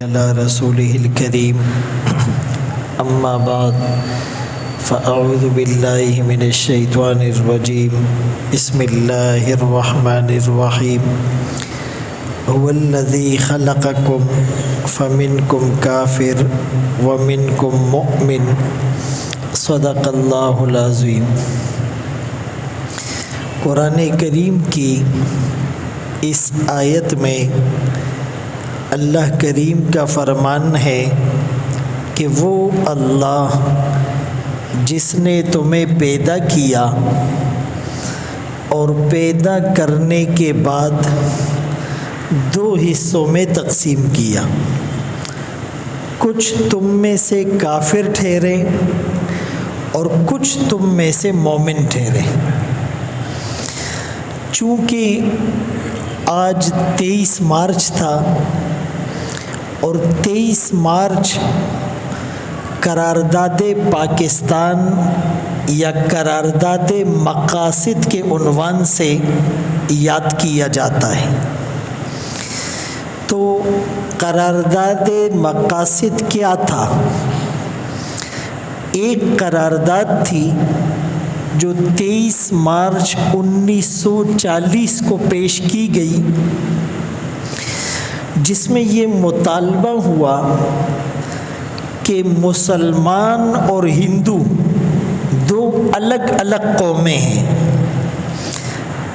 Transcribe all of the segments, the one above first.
على رسوله الكريم أما بعد فأعوذ بالله من الشيطان الرجيم بسم الله الرحمن الرحيم هو الذي خلقكم فمنكم كافر ومنكم مؤمن صدق اللہ العظیم۔ قرآن کریم کی اس آیت میں اللہ کریم کا فرمان ہے کہ وہ اللہ جس نے تمہیں پیدا کیا اور پیدا کرنے کے بعد دو حصوں میں تقسیم کیا، کچھ تم میں سے کافر ٹھہرے اور کچھ تم میں سے مومن ٹھہرے۔ چونکہ آج 23 مارچ تھا اور 23 مارچ قرارداد پاکستان یا قرارداد مقاصد کے عنوان سے یاد کیا جاتا ہے۔ تو قرارداد مقاصد کیا تھا؟ ایک قرارداد تھی جو 23 مارچ 1940 کو پیش کی گئی، جس میں یہ مطالبہ ہوا کہ مسلمان اور ہندو دو الگ الگ قومیں ہیں،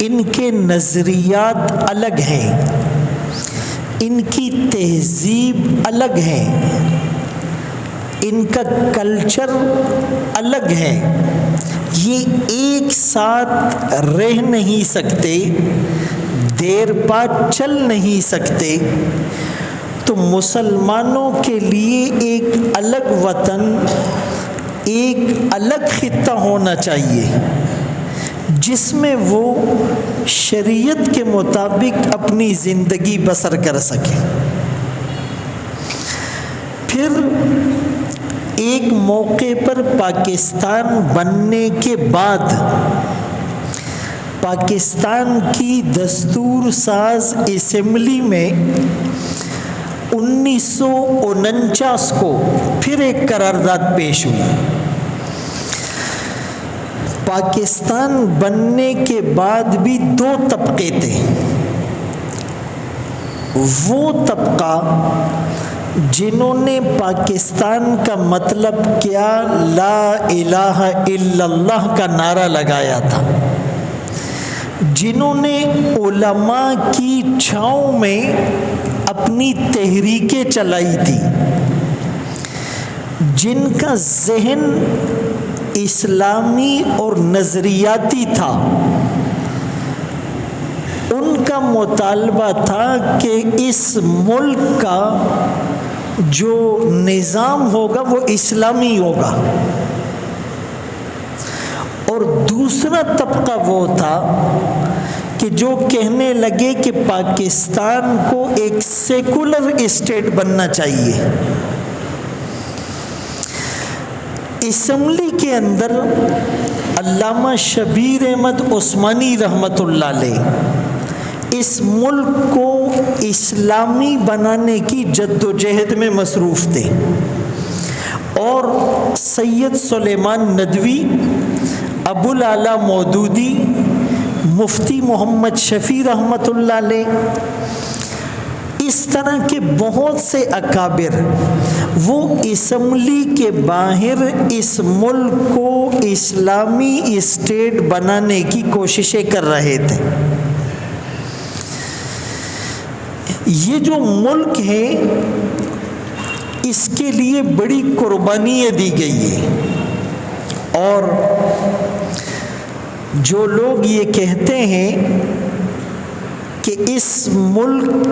ان کے نظریات الگ ہیں، ان کی تہذیب الگ ہے، ان کا کلچر الگ ہے، یہ ایک ساتھ رہ نہیں سکتے، دیر بعد چل نہیں سکتے۔ تو مسلمانوں کے لیے ایک الگ وطن، ایک الگ خطہ ہونا چاہیے جس میں وہ شریعت کے مطابق اپنی زندگی بسر کر سکے۔ پھر ایک موقع پر پاکستان بننے کے بعد پاکستان کی دستور ساز اسمبلی میں 1949 کو پھر ایک قرارداد پیش ہوئی۔ پاکستان بننے کے بعد بھی دو طبقے تھے۔ وہ طبقہ جنہوں نے پاکستان کا مطلب کیا لا الہ الا اللہ کا نعرہ لگایا تھا، جنہوں نے علماء کی چھاؤں میں اپنی تحریکیں چلائی تھی، جن کا ذہن اسلامی اور نظریاتی تھا، ان کا مطالبہ تھا کہ اس ملک کا جو نظام ہوگا وہ اسلامی ہوگا۔ اور دوسرا طبقہ وہ تھا کہ جو کہنے لگے کہ پاکستان کو ایک سیکولر اسٹیٹ بننا چاہیے۔ اسمبلی کے اندر علامہ شبیر احمد عثمانی رحمۃ اللہ علیہ اس ملک کو اسلامی بنانے کی جد و جہد میں مصروف تھے، اور سید سلیمان ندوی، ابو العلا مودودی، مفتی محمد شفیع رحمۃ اللہ علیہ، اس طرح کے بہت سے اکابر وہ اسمبلی کے باہر اس ملک کو اسلامی اسٹیٹ بنانے کی کوششیں کر رہے تھے۔ یہ جو ملک ہے اس کے لیے بڑی قربانیاں دی گئی ہیں، اور جو لوگ یہ کہتے ہیں کہ اس ملک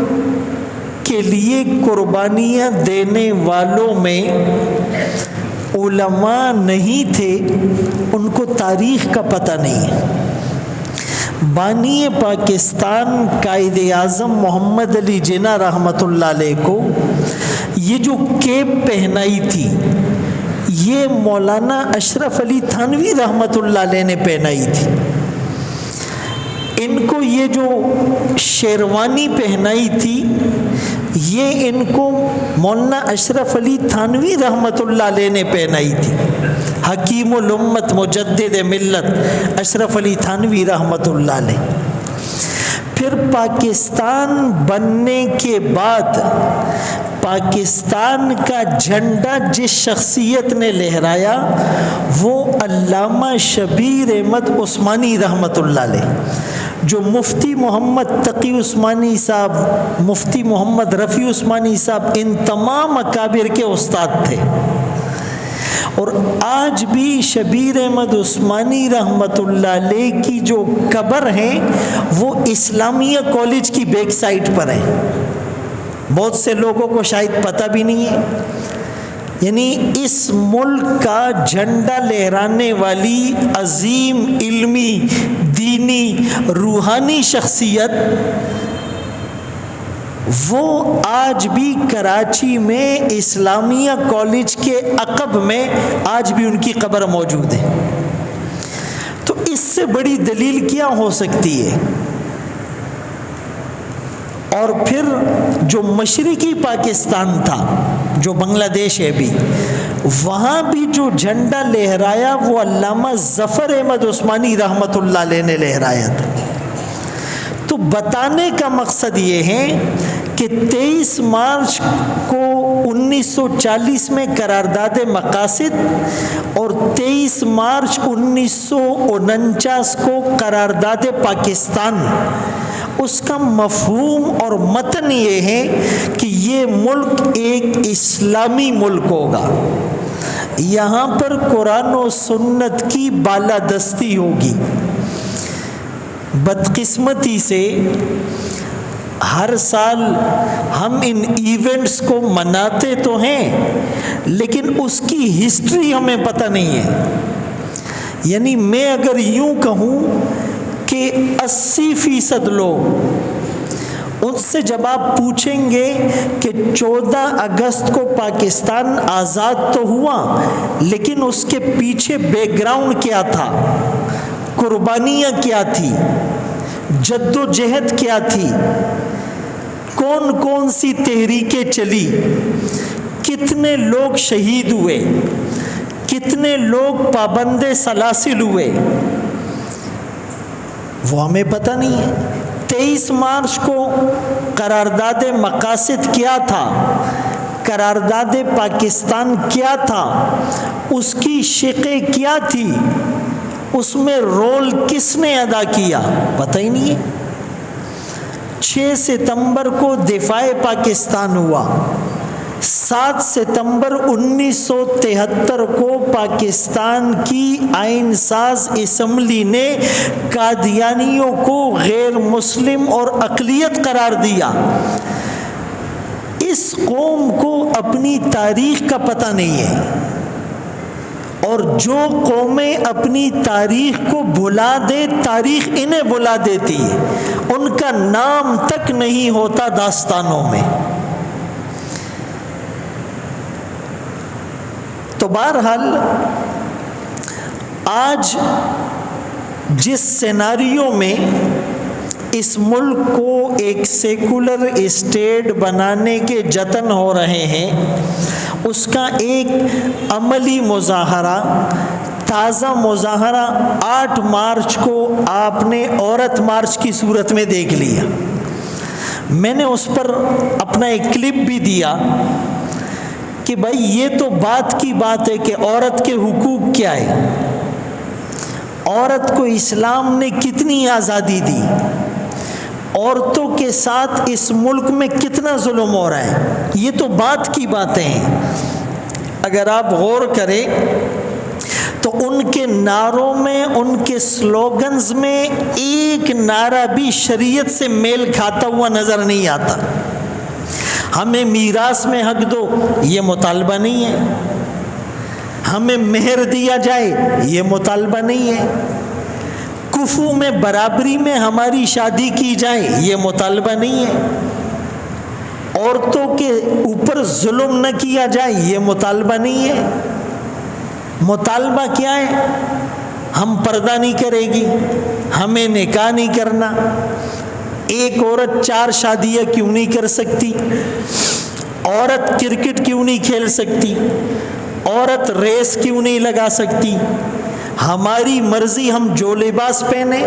کے لیے قربانیاں دینے والوں میں علماء نہیں تھے، ان کو تاریخ کا پتہ نہیں ہے۔ بانی پاکستان قائد اعظم محمد علی جناح رحمۃ اللہ علیہ کو یہ جو کیپ پہنائی تھی، یہ مولانا اشرف علی تھانوی رحمۃ اللہ علیہ نے پہنائی تھی۔ ان کو یہ جو شیروانی پہنائی تھی یہ ان کو مولانا اشرف علی تھانوی رحمۃ اللہ علیہ نے پہنائی تھی. حکیم الامت مجدد ملت اشرف علی تھانوی رحمۃ اللہ علیہ. پھر پاکستان بننے کے بعد پاکستان کا جھنڈا جس شخصیت نے لہرایا وہ علامہ شبیر احمد عثمانی رحمۃ اللہ علیہ، جو مفتی محمد تقی عثمانی صاحب، مفتی محمد رفیع عثمانی صاحب، ان تمام اکابر کے استاد تھے. اور آج بھی شبیر احمد عثمانی رحمۃ اللہ علیہ کی جو قبر ہیں وہ اسلامیہ کالج کی بیک سائٹ پر ہے. بہت سے لوگوں کو شاید پتہ بھی نہیں ہے. یعنی اس ملک کا جھنڈا لہرانے والی عظیم علمی، دینی، روحانی شخصیت وہ آج بھی کراچی میں اسلامیہ کالج کے عقب میں آج بھی ان کی قبر موجود ہے. تو اس سے بڑی دلیل کیا ہو سکتی ہے؟ اور پھر جو مشرقی پاکستان تھا، جو بنگلہ دیش ہے بھی، وہاں بھی جو جھنڈا لہرایا وہ علامہ ظفر احمد عثمانی رحمۃ اللہ علیہ نے لہرایا تھا. تو بتانے کا مقصد یہ ہے کہ 23 مارچ کو 1940 میں قرارداد مقاصد اور 23 مارچ 1949 کو قرارداد پاکستان، اس کا مفہوم اور متن یہ ہے کہ یہ ملک ایک اسلامی ملک ہوگا. یہاں پر قرآن و سنت کی بالادستی ہوگی. بدقسمتی سے ہر سال ہم ان ایونٹس کو مناتے تو ہیں لیکن اس کی ہسٹری ہمیں پتہ نہیں ہے. یعنی میں اگر یوں کہوں کہ 80% لوگ ان سے جب آپ پوچھیں گے کہ 14 اگست کو پاکستان آزاد تو ہوا لیکن اس کے پیچھے بیک گراؤنڈ کیا تھا، قربانیاں کیا تھی، جد و جہد کیا تھی، کون کون سی تحریکیں چلی، کتنے لوگ شہید ہوئے، کتنے لوگ پابند سلاسل ہوئے، وہ ہمیں پتہ نہیں ہے. 23 مارچ کو قرارداد مقاصد کیا تھا، قرارداد پاکستان کیا تھا، اس کی شقیں کیا تھی، اس میں رول کس نے ادا کیا، پتہ ہی نہیں ہے. 6 ستمبر کو دفاع پاکستان ہوا. 7 ستمبر 1973 کو پاکستان کی آئین ساز اسمبلی نے قادیانیوں کو غیر مسلم اور اقلیت قرار دیا. اس قوم کو اپنی تاریخ کا پتہ نہیں ہے، اور جو قومیں اپنی تاریخ کو بھلا دے تاریخ انہیں بھلا دیتی ہے، ان کا نام تک نہیں ہوتا داستانوں میں. تو بہرحال آج جس سیناریو میں اس ملک کو ایک سیکولر اسٹیٹ بنانے کے جتن ہو رہے ہیں، اس کا ایک عملی مظاہرہ، تازہ مظاہرہ 8 مارچ کو آپ نے عورت مارچ کی صورت میں دیکھ لیا. میں نے اس پر اپنا ایک کلپ بھی دیا کہ بھائی یہ تو بات کی بات ہے کہ عورت کے حقوق کیا ہے، عورت کو اسلام نے کتنی آزادی دی، عورتوں کے ساتھ اس ملک میں کتنا ظلم ہو رہا ہے، یہ تو بات کی باتیں ہیں. اگر آپ غور کریں تو ان کے نعروں میں، ان کے سلوگنز میں ایک نعرہ بھی شریعت سے میل کھاتا ہوا نظر نہیں آتا. ہمیں میراث میں حق دو، یہ مطالبہ نہیں ہے. ہمیں مہر دیا جائے، یہ مطالبہ نہیں ہے. کفو میں برابری میں ہماری شادی کی جائے، یہ مطالبہ نہیں ہے. عورتوں کے اوپر ظلم نہ کیا جائے، یہ مطالبہ نہیں ہے. مطالبہ کیا ہے؟ ہم پردہ نہیں کرے گی، ہمیں نکاح نہیں کرنا. ایک عورت 4 شادیاں کیوں نہیں کر سکتی؟ عورت کرکٹ کیوں نہیں کھیل سکتی؟ عورت ریس کیوں نہیں لگا سکتی؟ ہماری مرضی ہم جو لباس پہنے؟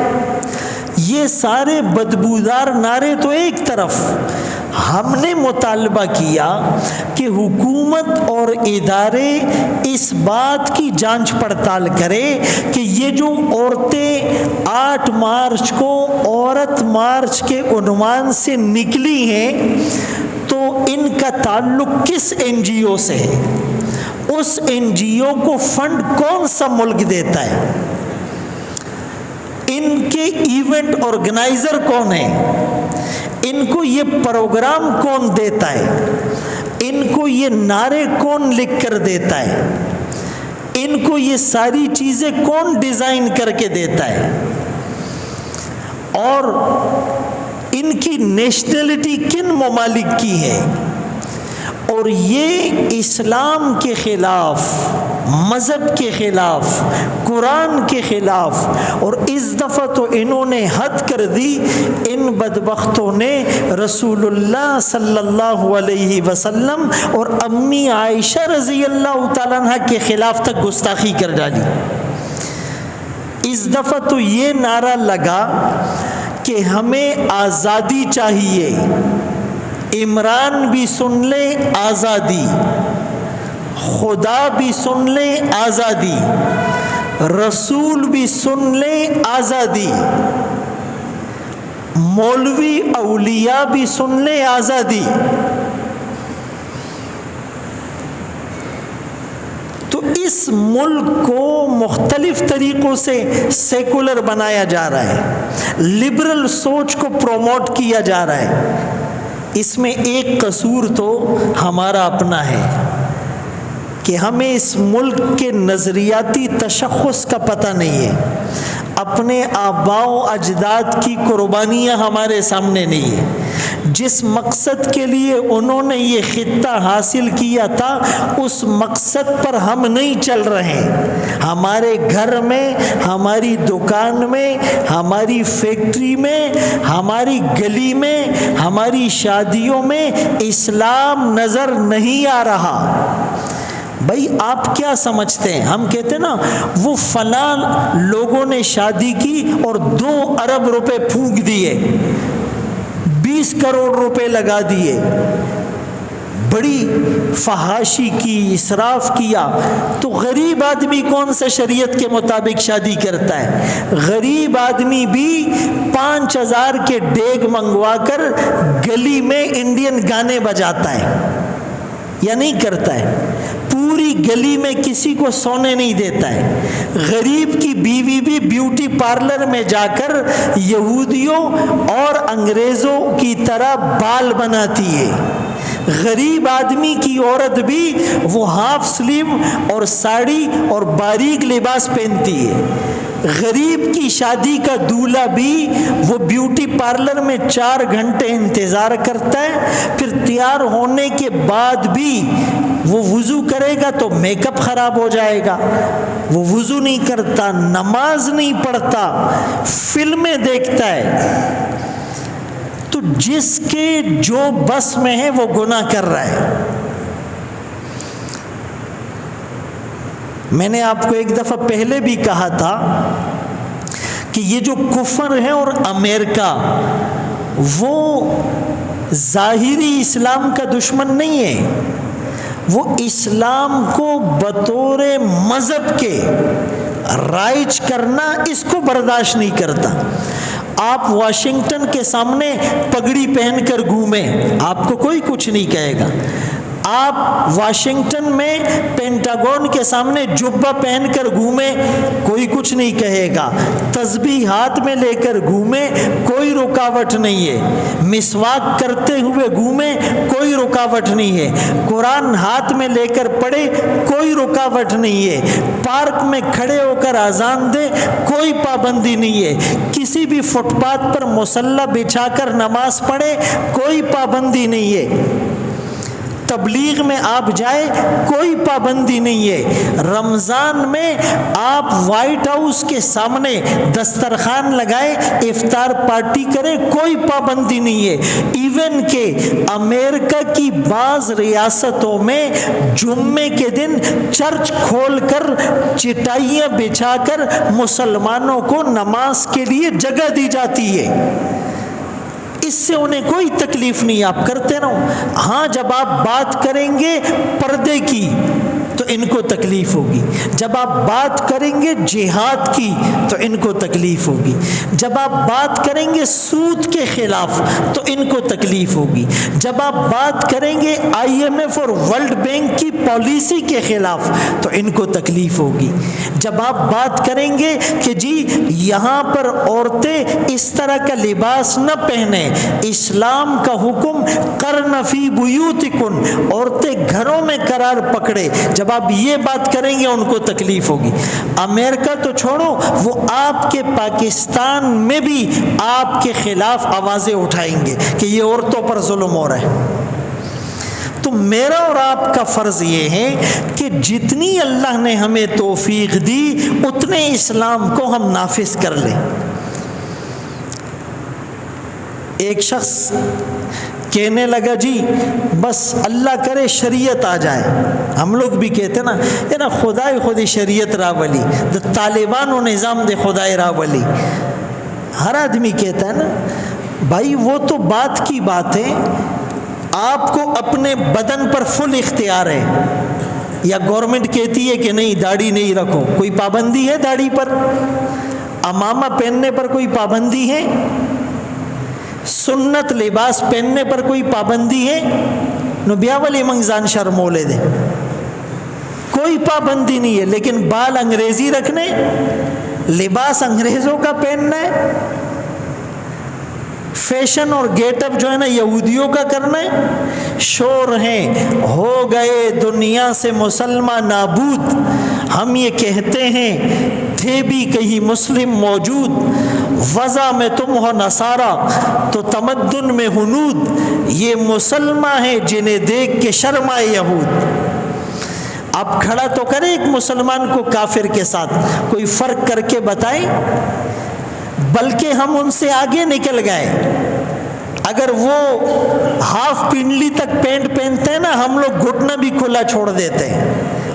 یہ سارے بدبودار نعرے تو ایک طرف، ہم نے مطالبہ کیا کہ حکومت اور ادارے اس بات کی جانچ پڑتال کرے کہ یہ جو عورتیں 8 مارچ کو عورت مارچ کے عنوان سے نکلی ہیں تو ان کا تعلق کس این جی او سے ہے، اس این جی او کو فنڈ کون سا ملک دیتا ہے، ان کے ایونٹ آرگنائزر کون ہیں، ان کو یہ پروگرام کون دیتا ہے، ان کو یہ نعرے کون لکھ کر دیتا ہے، ان کو یہ ساری چیزیں کون ڈیزائن کر کے دیتا ہے، اور ان کی نیشنلٹی کن ممالک کی ہے، اور یہ اسلام کے خلاف، مذہب کے خلاف، قرآن کے خلاف، اور اس دفعہ تو انہوں نے حد کر دی، ان بدبختوں نے رسول اللہ صلی اللہ علیہ وسلم اور امی عائشہ رضی اللہ تعالیٰ عنہ کے خلاف تک گستاخی کر ڈالی۔ اس دفعہ تو یہ نعرہ لگا کہ ہمیں آزادی چاہیے، عمران بھی سن لے آزادی، خدا بھی سن لے آزادی، رسول بھی سن لے آزادی، مولوی اولیاء بھی سن لے آزادی۔ تو اس ملک کو مختلف طریقوں سے سیکولر بنایا جا رہا ہے، لبرل سوچ کو پروموٹ کیا جا رہا ہے۔ اس میں ایک قصور تو ہمارا اپنا ہے کہ ہمیں اس ملک کے نظریاتی تشخص کا پتہ نہیں ہے، اپنے آباء و اجداد کی قربانیاں ہمارے سامنے نہیں ہیں، جس مقصد کے لیے انہوں نے یہ خطہ حاصل کیا تھا اس مقصد پر ہم نہیں چل رہے ہیں۔ ہمارے گھر میں، ہماری دکان میں، ہماری فیکٹری میں، ہماری گلی میں، ہماری شادیوں میں اسلام نظر نہیں آ رہا۔ بھائی آپ کیا سمجھتے ہیں؟ ہم کہتے ہیں نا وہ فلاں لوگوں نے شادی کی اور 2 ارب روپے پھونک دیے، 20 کروڑ روپے لگا دیے، بڑی فحاشی کی، اسراف کیا، تو غریب آدمی کون سا شریعت کے مطابق شادی کرتا ہے؟ غریب آدمی بھی 5000 کے ڈیگ منگوا کر گلی میں انڈین گانے بجاتا ہے یا نہیں کرتا ہے؟ پوری گلی میں کسی کو سونے نہیں دیتا ہے۔ غریب کی بیوی بھی بیوٹی پارلر میں جا کر یہودیوں اور انگریزوں کی طرح بال بناتی ہے۔ غریب آدمی کی عورت بھی وہ ہاف سلیو اور ساڑی اور باریک لباس پہنتی ہے۔ غریب کی شادی کا دولہا بھی وہ بیوٹی پارلر میں 4 گھنٹے انتظار کرتا ہے، پھر تیار ہونے کے بعد بھی وہ وضو کرے گا تو میک اپ خراب ہو جائے گا، وہ وضو نہیں کرتا، نماز نہیں پڑھتا، فلمیں دیکھتا ہے۔ تو جس کے جو بس میں ہے وہ گناہ کر رہا ہے۔ میں نے آپ کو ایک دفعہ پہلے بھی کہا تھا کہ یہ جو کفر ہے اور امریکہ، وہ ظاہری اسلام کا دشمن نہیں ہے، وہ اسلام کو بطور مذہب کے رائج کرنا اس کو برداشت نہیں کرتا۔ آپ واشنگٹن کے سامنے پگڑی پہن کر گھومیں، آپ کو کوئی کچھ نہیں کہے گا۔ آپ واشنگٹن میں پینٹاگون کے سامنے جبہ پہن کر گھومیں، کوئی کچھ نہیں کہے گا۔ تسبیح ہاتھ میں لے کر گھومیں، کوئی رکاوٹ نہیں ہے۔ مسواک کرتے ہوئے گھومیں، کوئی رکاوٹ نہیں ہے۔ قرآن ہاتھ میں لے کر پڑھے، کوئی رکاوٹ نہیں ہے۔ پارک میں کھڑے ہو کر اذان دے، کوئی پابندی نہیں ہے۔ کسی بھی فٹ پاتھ پر مصلی بچھا کر نماز پڑھے، کوئی پابندی نہیں ہے۔ تبلیغ میں آپ جائے کوئی پابندی نہیں ہے، رمضان میں آپ وائٹ ہاؤس کے سامنے دسترخوان لگائے افطار پارٹی کریں کوئی پابندی نہیں ہے۔ ایون کہ امریکہ کی بعض ریاستوں میں جمعے کے دن چرچ کھول کر چٹائیاں بچھا کر مسلمانوں کو نماز کے لیے جگہ دی جاتی ہے، اس سے انہیں کوئی تکلیف نہیں، آپ کرتے رہو۔ ہاں جب آپ بات کریں گے پردے کی تو ان کو تکلیف ہوگی، جب آپ بات کریں گے جہاد کی تو ان کو تکلیف ہوگی، جب آپ بات کریں گے سود کے خلاف تو ان کو تکلیف ہوگی، جب آپ بات کریں گے IMF اور ورلڈ بینک کی پالیسی کے خلاف تو ان کو تکلیف ہوگی، جب آپ بات کریں گے کہ جی یہاں پر عورتیں اس طرح کا لباس نہ پہنیں، اسلام کا حکم قرن فی بیوتکن، عورتیں گھروں میں قرار پکڑے، جب آپ یہ بات کریں گے ان کو تکلیف ہوگی۔ امریکہ تو چھوڑو، وہ آپ کے پاکستان میں بھی آپ کے خلاف آوازیں اٹھائیں گے کہ یہ عورتوں پر ظلم ہو رہا ہے۔ تو میرا اور آپ کا فرض یہ ہے کہ جتنی اللہ نے ہمیں توفیق دی اتنے اسلام کو ہم نافذ کر لیں۔ ایک شخص کہنے لگا جی بس اللہ کرے شریعت آ جائے، ہم لوگ بھی کہتے نا یہ نا خدای خودی شریعت راولی، طالبان و نظام دے خدای راولی، ہر آدمی کہتا ہے نا بھائی وہ تو بات کی بات ہے، آپ کو اپنے بدن پر فل اختیار ہے، یا گورنمنٹ کہتی ہے کہ نہیں داڑھی نہیں رکھو، کوئی پابندی ہے داڑھی پر؟ امامہ پہننے پر کوئی پابندی ہے؟ سنت لباس پہننے پر کوئی پابندی ہے؟ نبیا والی منگزان شرمولے دے، کوئی پابندی نہیں ہے، لیکن بال انگریزی رکھنے، لباس انگریزوں کا پہننا ہے، فیشن اور گیٹ اپ جو ہے نا یہودیوں کا کرنا ہے۔ شور ہیں ہو گئے دنیا سے مسلمان نابود، ہم یہ کہتے ہیں تھے بھی کہیں مسلم موجود، وضع میں تم ہو نصارا تو تمدن میں ہنود، یہ مسلمان ہیں جنہیں دیکھ کے شرمائے یہود۔ آپ کھڑا تو کریں ایک مسلمان کو کافر کے ساتھ، کوئی فرق کر کے بتائیں، بلکہ ہم ان سے آگے نکل گئے۔ اگر وہ ہاف پنڈلی تک پینٹ پہنتے ہیں نا ہم لوگ گھٹنا بھی کھلا چھوڑ دیتے ہیں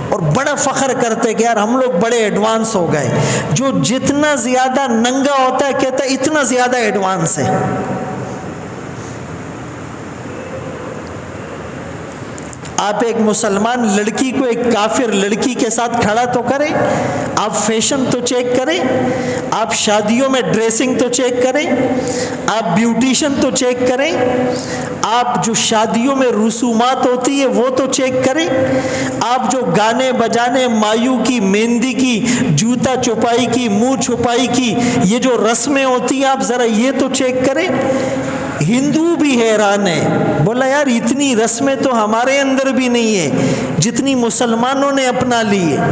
اور بڑا فخر کرتے کہ یار ہم لوگ بڑے ایڈوانس ہو گئے۔ جو جتنا زیادہ ننگا ہوتا ہے کہتا ہے اتنا زیادہ ایڈوانس ہے۔ آپ ایک مسلمان لڑکی کو ایک کافر لڑکی کے ساتھ کھڑا تو کریں، آپ فیشن تو چیک کریں، آپ شادیوں میں ڈریسنگ تو چیک کریں، آپ بیوٹیشن تو چیک کریں، آپ جو شادیوں میں رسومات ہوتی ہے وہ تو چیک کریں، آپ جو گانے بجانے مایو کی مہندی کی جوتا چھپائی کی منہ چھپائی کی یہ جو رسمیں ہوتی ہیں آپ ذرا یہ تو چیک کریں۔ ہندو بھی حیران ہے، بولا یار اتنی رسمیں تو ہمارے اندر بھی نہیں ہے جتنی مسلمانوں نے اپنا لی ہے۔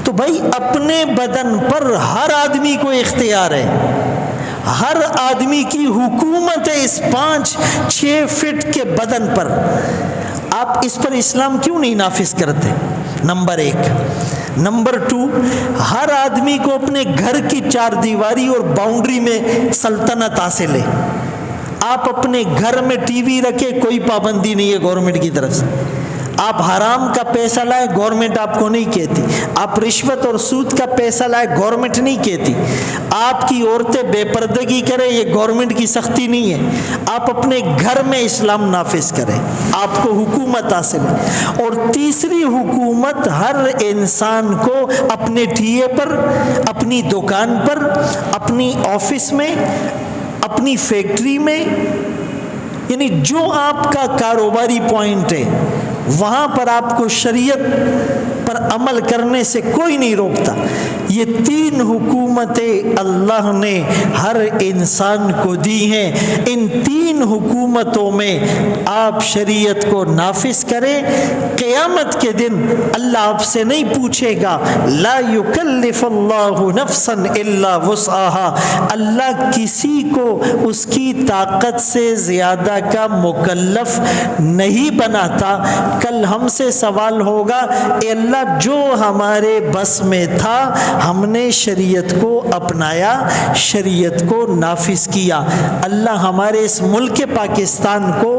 تو بھائی اپنے بدن پر ہر آدمی کو اختیار ہے، ہر آدمی کی حکومت ہے اس 5-6 فٹ کے بدن پر، آپ اس پر اسلام کیوں نہیں نافذ کرتے؟ نمبر 1۔ نمبر 2، ہر آدمی کو اپنے گھر کی 4 دیواری اور باؤنڈری میں سلطنت حاصل ہے۔ آپ اپنے گھر میں ٹی وی رکھے کوئی پابندی نہیں ہے گورنمنٹ کی طرف سے، آپ حرام کا پیسہ لائے گورنمنٹ آپ کو نہیں کہتی، آپ رشوت اور سود کا پیسہ لائے گورنمنٹ نہیں کہتی، آپ کی عورتیں بے پردگی کریں یہ گورنمنٹ کی سختی نہیں ہے، آپ اپنے گھر میں اسلام نافذ کریں، آپ کو حکومت حاصل ہے۔ اور تیسری حکومت ہر انسان کو اپنے ٹھیے پر، اپنی دکان پر، اپنی آفس میں، اپنی فیکٹری میں، یعنی جو آپ کا کاروباری پوائنٹ ہے وہاں پر آپ کو شریعت پر پر عمل کرنے سے کوئی نہیں روکتا۔ یہ 3 حکومتیں اللہ نے ہر انسان کو دی ہیں، ان 3 حکومتوں میں آپ شریعت کو نافذ کریں، قیامت کے دن اللہ آپ سے نہیں پوچھے گا، لا یکلف اللہ نفسا الا وسعها، اللہ کسی کو اس کی طاقت سے زیادہ کا مکلف نہیں بناتا۔ کل ہم سے سوال ہوگا، اے اللہ جو ہمارے بس میں تھا ہم نے شریعت کو اپنایا، شریعت کو نافذ کیا۔ اللہ ہمارے اس ملک پاکستان کو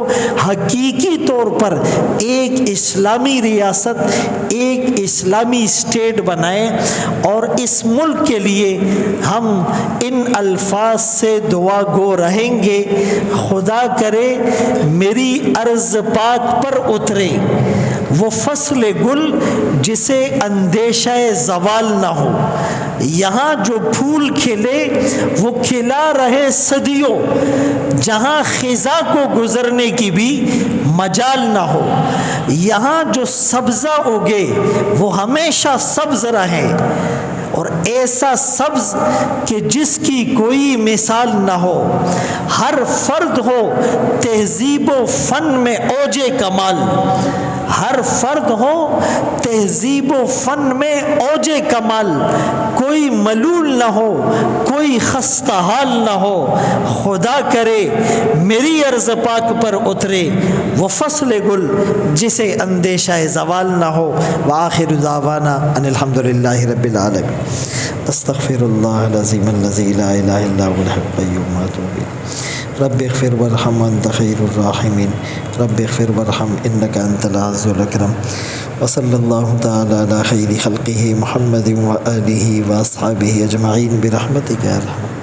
حقیقی طور پر ایک اسلامی ریاست، ایک اسلامی اسٹیٹ بنائے، اور اس ملک کے لیے ہم ان الفاظ سے دعا گو رہیں گے، خدا کرے میری ارض پاک پر اترے وہ فصل گل جسے اندیشہ زوال نہ ہو، یہاں جو پھول کھلے وہ کھلا رہے صدیوں، جہاں خزاں کو گزرنے کی بھی مجال نہ ہو، یہاں جو سبزہ اگے وہ ہمیشہ سبز رہے، اور ایسا سبز کہ جس کی کوئی مثال نہ ہو، ہر فرد ہو تہذیب و فن میں اوج کمال، ہر فرد ہو تہذیب و فن میں اوج کمال، کوئی ملول نہ ہو، کوئی خستہ حال نہ ہو، خدا کرے میری ارض پاک پر اترے وہ فصل گل جسے اندیشہ زوال نہ ہو۔ وآخر دعوانا ان الحمدللہ رب العالمین۔ استغفر اللہ العظیم الذی لا الہ الا هو الحی القیوم واتوب الیہ۔ رب اغفر وارحم وانت خیر الراحمین، رب اغفر وارحم انک انت العز الاکرم۔ وصلی اللہ تعالی علی خیر خلقہ محمد وآلہ واصحابہ اجمعین برحمتک یا ارحم۔